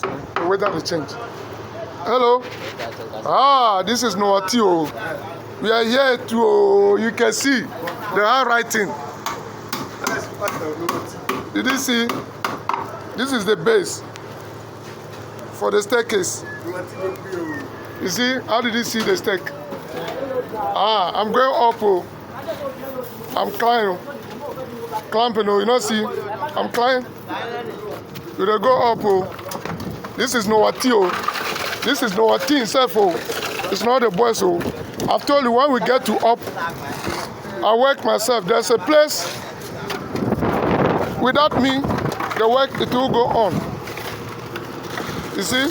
The weather will change. Hello. This is Noatio. We are here to, you can see the handwriting. Did you see? This is the base for the staircase. You see? How did you see the stair? I'm going up. I'm climbing. Clamping. You know, see? I'm climbing. You will go up. This is Noatio. This is Noati himself. It's not the boys. I've told you, when we get to up, I work myself. There's a place. Without me, the work, it will go on. You see?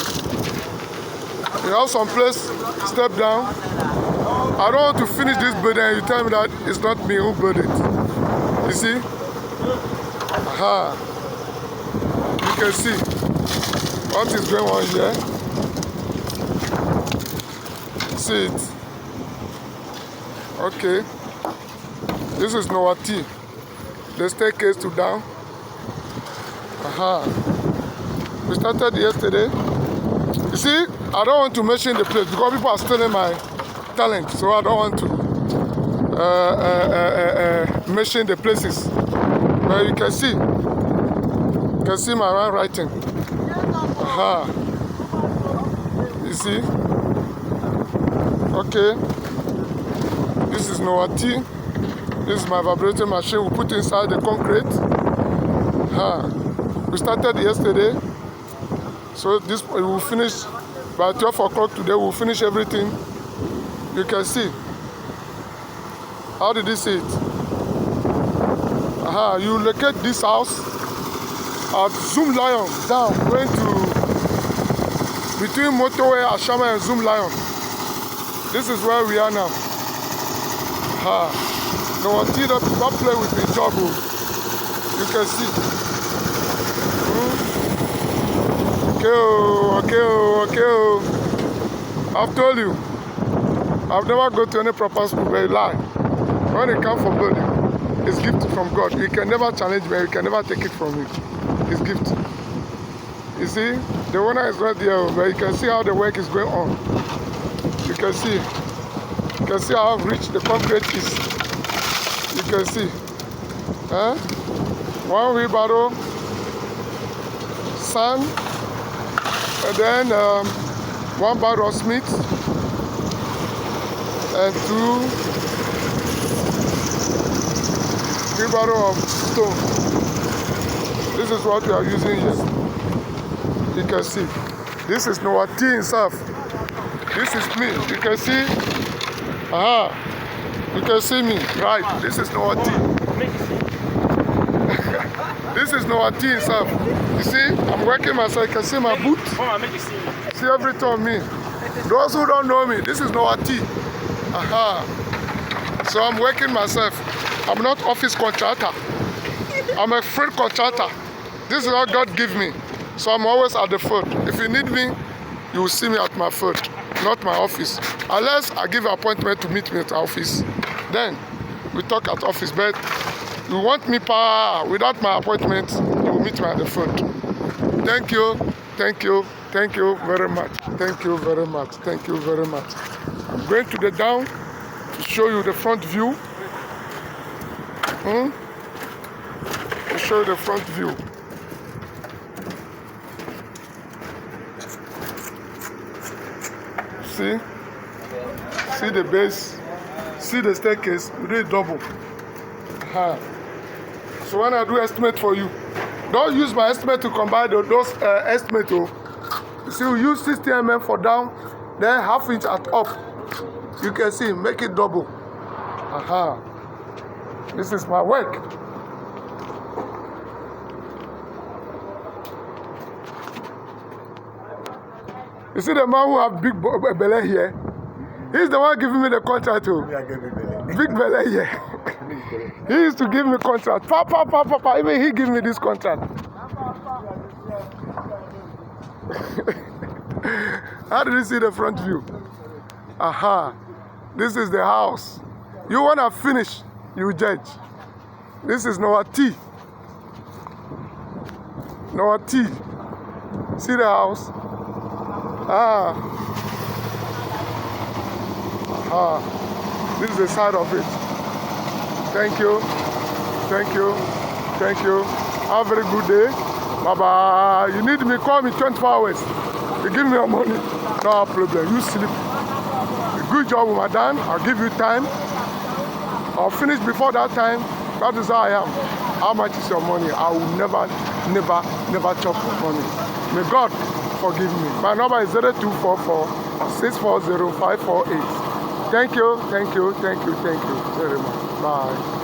You have some place, step down. I don't want to finish this building and you tell me that it's not me who built it. You see? You can see what is going on here. See it. Okay. This is Noati. The staircase to down. We started yesterday. You see, I don't want to mention the place because people are stealing my talent, so I don't want to mention the places. But you can see my handwriting. You see? Okay. This is Noati. This is my vibrating machine we put inside the concrete. We started yesterday, so this we will finish by 12 o'clock today. We'll finish everything. You can see. How did you see it? You locate this house at Zoom Lion down, going to between motorway Ashama and Zoom Lion. This is where we are now. No one did not play with the job. You can see. Okay. I've told you, I've never go to any proper school where you lie. When it comes for building, it's gift from God. You can never challenge me, you can never take it from me. It's gift. You see, the owner is not there, but you can see how the work is going on. You can see. You can see how rich the concrete is. You can see. One wheelbarrow, sand, and then one barrel of meat, and two wheelbarrow of stone. This is what we are using here. You can see. This is Noati himself. This is me. You can see. You can see me. Right. This is Noati. This is Noati himself. You see, I'm working myself. You can see my boot. See everything on me. Those who don't know me, this is Noati. So I'm working myself. I'm not office contractor. I'm a free contractor. This is what God gave me. So I'm always at the field. If you need me, you will see me at my field, not my office. Unless I give an appointment to meet me at office. Then we talk at office. But you want me power without my appointment, you will meet me at the field. Thank you very much. Thank you very much. I'm going to the down to show you the front view. To show you the front view. See the base, see the staircase, we do it double. So when I do estimate for you, don't use my estimate to combine those estimates. You see, we use 60 mm for down, then ½ inch at up. You can see, make it double. This is my work. You see the man who have big belly here? He's the one giving me the contract too. Big belly here. He used to give me contract. Papa. Even he give me this contract. How did you see the front view? This is the house. You want to finish, you judge. This is Noati. See the house? Ah. This is the side of it. Thank you. Thank you. Thank you. Have a very good day. Bye-bye. You need me, call me 24 hours. You give me your money. No problem. You sleep. Good job, madam. I'll give you time. I'll finish before that time. That is how I am. How much is your money? I will never chop your money. May God forgive me. My number is 0244 640 548. Thank you very much. Bye.